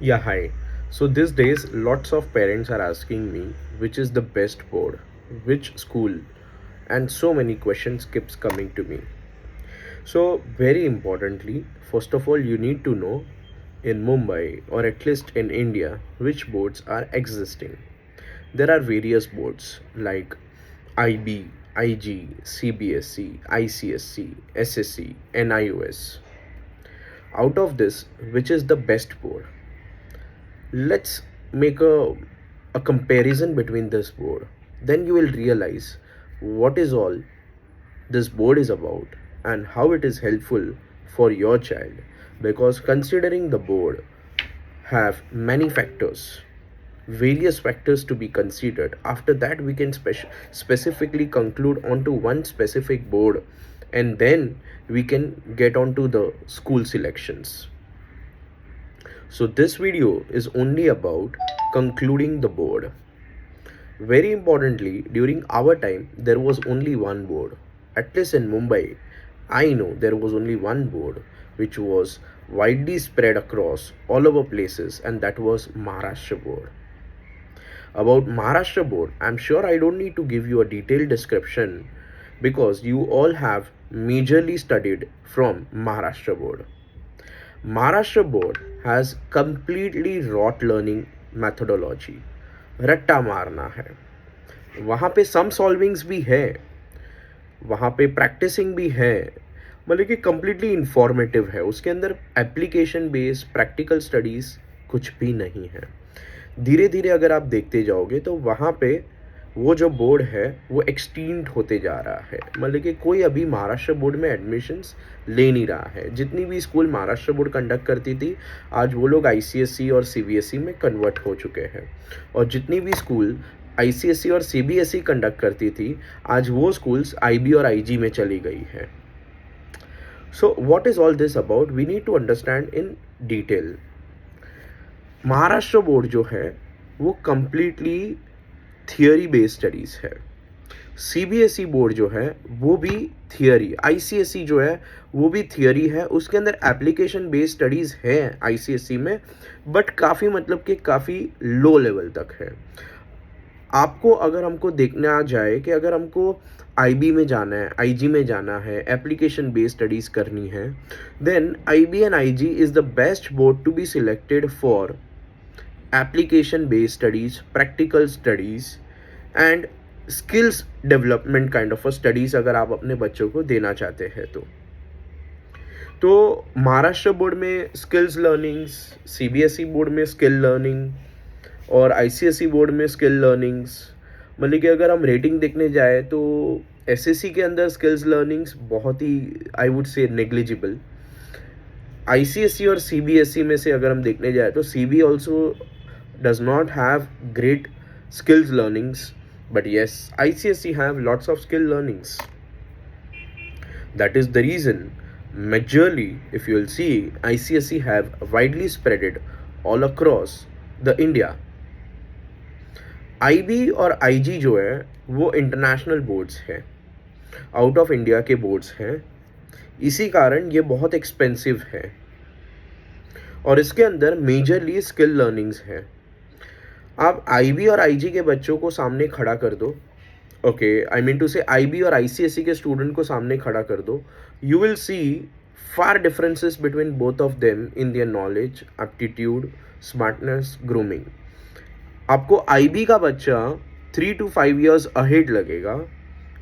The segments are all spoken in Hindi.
Yeah, hi. So these days, lots of parents are asking me which is the best board, which school, and so many questions keeps coming to me. So very importantly, first of all, you need to know in Mumbai or at least in India which boards are existing. There are various boards like IB, IG, CBSE, ICSC, SSC, NIOS. Out of this, which is the best board? Let's make a comparison between this board. Then you will realize what is all this board is about and how it is helpful for your child, because considering the board have many factors, various factors to be considered. After that we can specifically conclude onto one specific board, and then we can get onto the school selections. So this video is only about concluding the board. Very importantly, during our time, there was only one board. At least in Mumbai, I know there was only one board which was widely spread across all over places, and that was Maharashtra board. About Maharashtra board, I'm sure I don't need to give you a detailed description because you all have majorly studied from Maharashtra board. Maharashtra board has completely rote learning methodology. रट्टा मारना है, वहाँ पे सम सॉल्विंग्स भी है, वहाँ पे प्रैक्टिसिंग भी है, मतलब कि कम्प्लीटली इंफॉर्मेटिव है. उसके अंदर एप्लीकेशन बेस्ड प्रैक्टिकल स्टडीज़ कुछ भी नहीं है. धीरे धीरे अगर आप देखते जाओगे तो वहाँ पे वो जो बोर्ड है वो एक्सटिंक्ट होते जा रहा है. मतलब कि कोई अभी महाराष्ट्र बोर्ड में एडमिशन्स ले नहीं रहा है. जितनी भी स्कूल महाराष्ट्र बोर्ड कंडक्ट करती थी, आज वो लोग आईसीएसई और सीबीएसई में कन्वर्ट हो चुके हैं. और जितनी भी स्कूल आईसीएसई और सीबीएसई कंडक्ट करती थी, आज वो स्कूल्स आईबी और आईजी में चली गई है. So what is all this about? We need to understand in detail. Maharashtra board जो है वो कम्प्लीटली थियोरी बेस्ड स्टडीज़ है. सीबीएसई बोर्ड जो है वो भी थियोरी, आईसीएसई जो है वो भी थियोरी है. उसके अंदर एप्लीकेशन बेस्ड स्टडीज़ है आईसीएसई में, बट काफ़ी मतलब कि काफ़ी लो लेवल तक है. आपको अगर हमको देखना जाए कि अगर हमको आईबी में जाना है, आईजी में जाना है, एप्लीकेशन बेस्ड स्टडीज़ करनी है, then IB and IG is the best board to be selected for application based studies, practical studies and skills development kind of a studies अगर आप अपने बच्चों को देना चाहते हैं तो महाराष्ट्र बोर्ड में स्किल्स लर्निंग्स, सीबीएसई बोर्ड में स्किल लर्निंग और आईसीएसई बोर्ड में स्किल लर्निंग्स. मतलब कि अगर हम रेटिंग देखने जाए तो एसएससी के अंदर स्किल्स लर्निंग्स बहुत ही, I would say, negligible. ICSE और सीबीएसई में से अगर हम देखने जाए तो CB also does not have great skills learnings, but yes, ICSE have lots of skill learnings. That is the reason majorly, if you will see, ICSE have widely spreaded all across the India. IB और IG जो है वो इंटरनेशनल बोर्ड्स हैं, आउट ऑफ इंडिया के बोर्ड्स हैं. इसी कारण ये बहुत एक्सपेंसिव है और इसके अंदर मेजरली स्किल लर्निंग्स है. आप आईबी और आईजी के बच्चों को सामने खड़ा कर दो, okay, I mean to say IB और आईसीएसई के स्टूडेंट को सामने खड़ा कर दो, you will see far differences between both of them in their knowledge, aptitude, smartness, grooming. आपको आईबी का बच्चा 3 to 5 years अहेड लगेगा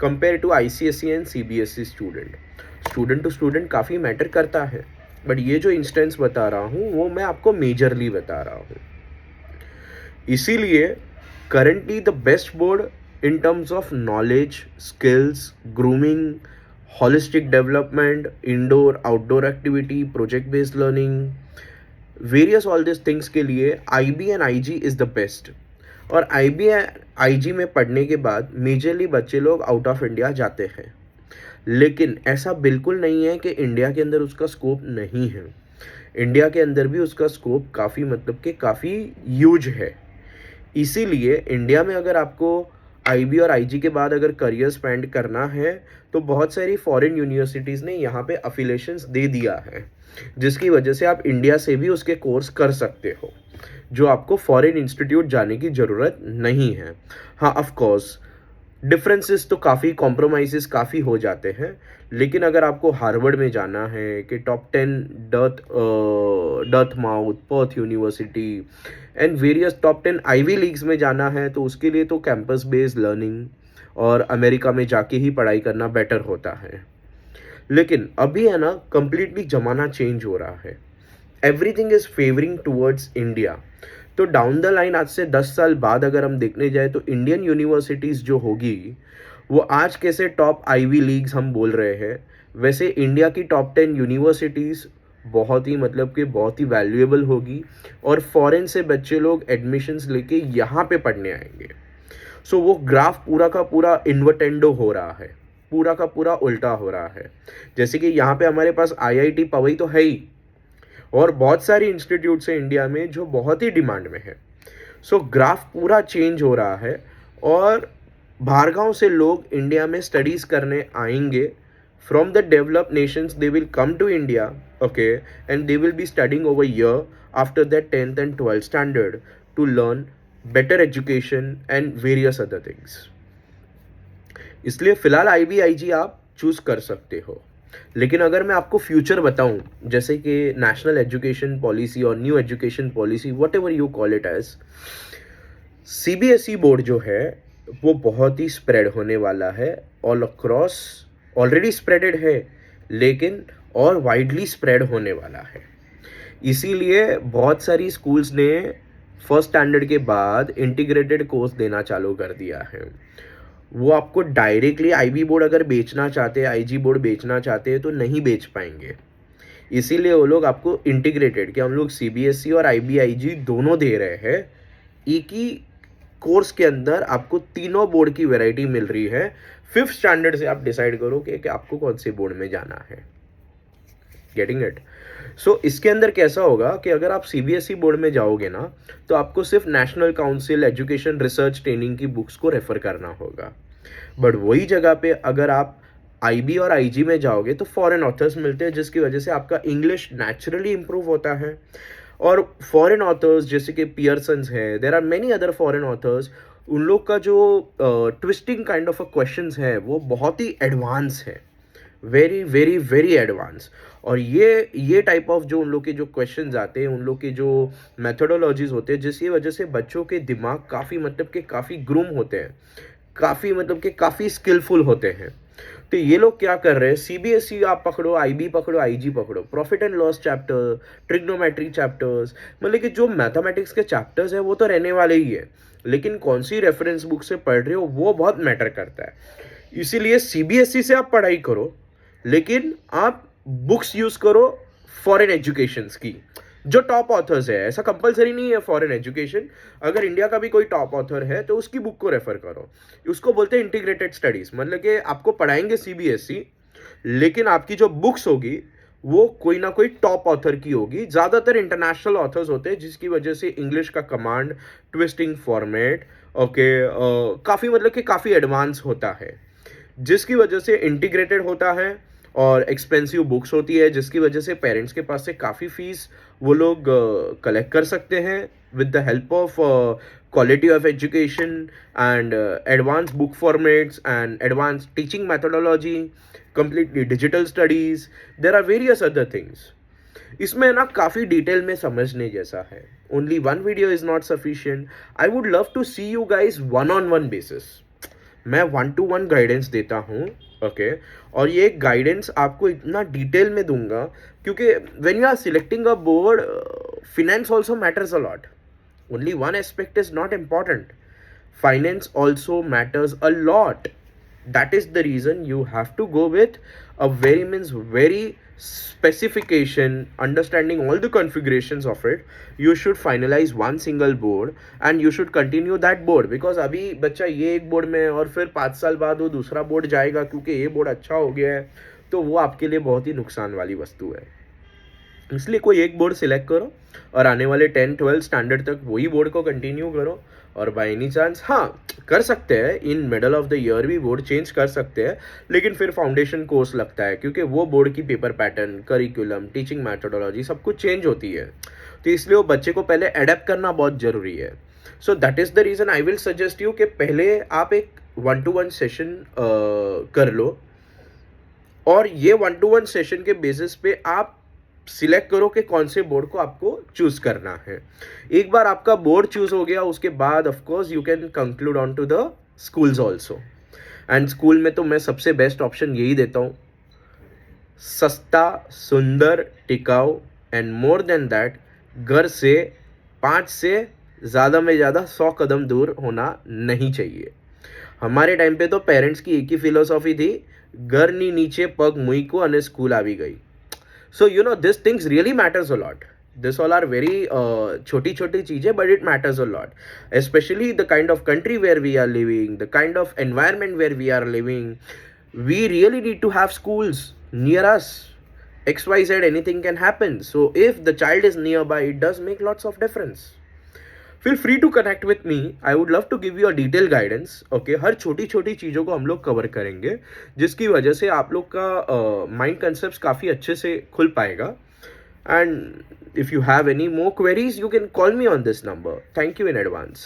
compare to ICSE and CBSE student. Student to student काफ़ी मैटर करता है, बट ये जो इंस्टेंस बता रहा हूँ वो मैं आपको मेजरली बता रहा हूँ. इसीलिए currently the best board in terms of knowledge, skills, grooming, holistic development, indoor outdoor activity, project based learning, various all this things के लिए IB and IG is the best. और आईबी एंड आईजी में पढ़ने के बाद मेजरली बच्चे लोग आउट ऑफ इंडिया जाते हैं, लेकिन ऐसा बिल्कुल नहीं है कि इंडिया के अंदर उसका स्कोप नहीं है. इंडिया के अंदर भी उसका स्कोप काफ़ी मतलब कि काफ़ी ह्यूज है. इसीलिए इंडिया में अगर आपको आईबी और आईजी के बाद अगर करियर स्पेंड करना है तो बहुत सारी फॉरेन यूनिवर्सिटीज़ ने यहाँ पे अफिलेशंस दे दिया है, जिसकी वजह से आप इंडिया से भी उसके कोर्स कर सकते हो, जो आपको फॉरेन इंस्टीट्यूट जाने की ज़रूरत नहीं है। हाँ, ऑफ कोर्स डिफरेंसेस तो काफ़ी, कॉम्प्रोमाइज़ेस काफ़ी हो जाते हैं, लेकिन अगर आपको हार्वर्ड में जाना है कि top 10 Dartmouth, Perth university and various top 10 Ivy leagues में जाना है, तो उसके लिए तो कैंपस बेस्ड लर्निंग और अमेरिका में जाके ही पढ़ाई करना बेटर होता है। लेकिन अभी है ना, कंप्लीटली ज़माना चेंज हो रहा है, everything is favouring towards India. तो डाउन द लाइन आज से 10 साल बाद अगर हम देखने जाए तो इंडियन यूनिवर्सिटीज़ जो होगी वो आज कैसे टॉप आईवी लीग्स हम बोल रहे हैं, वैसे इंडिया की टॉप 10 यूनिवर्सिटीज़ बहुत ही, मतलब कि बहुत ही वैल्यूएबल होगी, और फॉरेन से बच्चे लोग एडमिशन्स लेके यहाँ पे पढ़ने आएंगे। सो वो ग्राफ पूरा का पूरा इन्वर्टेंडो हो रहा है, पूरा का पूरा उल्टा हो रहा है। जैसे कि यहाँ पे हमारे पास आईआईटी पवई तो है ही, और बहुत सारी इंस्टीट्यूट्स हैं इंडिया में जो बहुत ही डिमांड में है। सो ग्राफ पूरा चेंज हो रहा है, और बाहर गाँव से लोग इंडिया में स्टडीज़ करने आएंगे। From the developed nations they will come to India, okay, and they will be studying over year after that 10th and 12th standard to learn better education and various other things. इसलिए फ़िलहाल आईबी आईजी आप चूज़ कर सकते हो। लेकिन अगर मैं आपको फ्यूचर बताऊं, जैसे कि नेशनल एजुकेशन पॉलिसी और new education policy, whatever you call it as, CBSE board जो है वो बहुत ही स्प्रेड होने वाला है ऑल अक्रॉस, ऑलरेडी स्प्रेडेड है, लेकिन और वाइडली स्प्रेड होने वाला है। इसीलिए बहुत सारी स्कूल्स ने फर्स्ट स्टैंडर्ड के बाद इंटीग्रेटेड कोर्स देना चालू कर दिया है। वो आपको डायरेक्टली आईबी बोर्ड अगर बेचना चाहते हैं, आईजी बोर्ड बेचना चाहते हैं, तो नहीं बेच पाएंगे। इसीलिए वो लोग आपको इंटीग्रेटेड, कि हम लोग सीबीएसई और आईबीआईजी दोनों दे रहे हैं, एक ही कोर्स के अंदर आपको तीनों बोर्ड की वैरायटी मिल रही है। 5th स्टैंडर्ड से आप डिसाइड करो कि आपको कौन से बोर्ड में जाना है। Getting it? सो इसके अंदर कैसा होगा कि अगर आप सीबीएसई बोर्ड में जाओगे ना, तो आपको सिर्फ national council education research training की बुक्स को रेफर करना होगा। बट वही जगह पे अगर आप आईबी और आईजी में जाओगे तो फॉरेन ऑथर्स मिलते हैं, जिसकी वजह से आपका इंग्लिश नेचुरली इंप्रूव होता है। और फॉरेन ऑथर्स जैसे कि पियर्सन्स है, there are many other foreign authors, उन लोग का जो twisting kind of a questions है वो बहुत ही एडवांस है, वेरी वेरी वेरी एडवांस। और ये टाइप ऑफ जो उन लोग के जो क्वेश्चंस आते हैं, उन लोग के जो मेथोडोलॉजीज होते हैं, जिसकी वजह से बच्चों के दिमाग काफ़ी, मतलब कि काफ़ी ग्रूम होते हैं, काफ़ी, मतलब कि काफ़ी स्किलफुल होते हैं। तो ये लोग क्या कर रहे हैं, सीबीएसई आप पकड़ो, आईबी पकड़ो, आईजी पकड़ो, profit and loss chapter, trigonometry chapters, मतलब कि जो मैथमेटिक्स के चैप्टर्स हैं वो तो रहने वाले ही है, लेकिन कौन सी रेफरेंस बुक से पढ़ रहे हो वो बहुत मैटर करता है। इसीलिए सीबीएसई से आप पढ़ाई करो, लेकिन आप बुक्स यूज करो फॉरेन एजुकेशंस की, जो टॉप ऑथर्स है। ऐसा कंपलसरी नहीं है फॉरेन एजुकेशन, अगर इंडिया का भी कोई टॉप ऑथर है तो उसकी बुक को रेफर करो। उसको बोलते हैं इंटीग्रेटेड स्टडीज, मतलब कि आपको पढ़ाएंगे सीबीएसई, लेकिन आपकी जो बुक्स होगी वो कोई ना कोई टॉप ऑथर की होगी। ज़्यादातर इंटरनेशनल ऑथर्स होते हैं, जिसकी वजह से इंग्लिश का कमांड, ट्विस्टिंग फॉर्मेट, ओके, काफ़ी, मतलब कि काफ़ी एडवांस होता है, जिसकी वजह से इंटीग्रेटेड होता है। और एक्सपेंसिव बुक्स होती है, जिसकी वजह से पेरेंट्स के पास से काफ़ी फीस वो लोग कलेक्ट कर सकते हैं with the help of quality of education and advance book formats and advance teaching methodology, completely digital studies, there are various other things। इसमें ना काफ़ी डिटेल में समझने जैसा है। Only one video is not sufficient. I would love to see you guys one on one basis. मैं 1-to-1 गाइडेंस देता हूँ, ओके, और ये गाइडेंस आपको इतना डिटेल में दूंगा, क्योंकि when you are selecting a board, finance also matters a lot। only one aspect is not important, finance also matters a lot। that is the reason you have to go with a very specification, understanding all the configurations of it। you should finalize one single board and you should continue that board, because अभी बच्चा ये एक बोर्ड में है और फिर 5 साल बाद वो दूसरा बोर्ड जाएगा क्योंकि ये बोर्ड अच्छा हो गया है, तो वो आपके लिए बहुत ही नुकसान वाली वस्तु है। इसलिए कोई एक बोर्ड सिलेक्ट करो और आने वाले 10-12 स्टैंडर्ड तक वही बोर्ड को कंटिन्यू करो, और बाय एनी चांस हाँ कर सकते हैं, in middle of the year भी बोर्ड चेंज कर सकते हैं, लेकिन फिर फाउंडेशन कोर्स लगता है क्योंकि वो बोर्ड की paper pattern, curriculum, teaching methodology सब कुछ चेंज होती है, तो इसलिए वो बच्चे को पहले अडेप्ट करना बहुत ज़रूरी है. So that is the reason I will suggest you कि पहले आप एक 1-to-1 सेशन कर लो, और ये 1-to-1 सेशन के बेसिस पे आप सिलेक्ट करो कि कौन से बोर्ड को आपको चूज करना है. एक बार आपका बोर्ड चूज हो गया, उसके बाद of course you can conclude on to the schools also. And school में तो मैं सबसे बेस्ट ऑप्शन यही देता हूँ, सस्ता, सुंदर, टिकाऊ, एंड मोर देन दैट घर से 5 से ज़्यादा में ज़्यादा 100 कदम दूर होना नहीं चाहिए. हमारे टाइम पे तो पेरेंट्स की एक ही फिलोसॉफी थी, घરની નીચે પગ મૂક્યો અને સ્કૂલ આવી ગઈ. So you know these things really matters a lot. This all are very छोटी छोटी चीज़ें, but it matters a lot, especially the kind of country where we are living, the kind of environment where we are living. We really need to have schools near us. XYZ anything can happen, so if the child is nearby, it does make lots of difference. Feel free to connect with me, I would love to give you a detail guidance. Okay, हर छोटी छोटी चीज़ों को हम लोग कवर करेंगे, जिसकी वजह से आप लोग का माइंड कंसेप्ट काफ़ी अच्छे से खुल पाएगा. And if you have any more queries, you can call me on this number. Thank you in advance.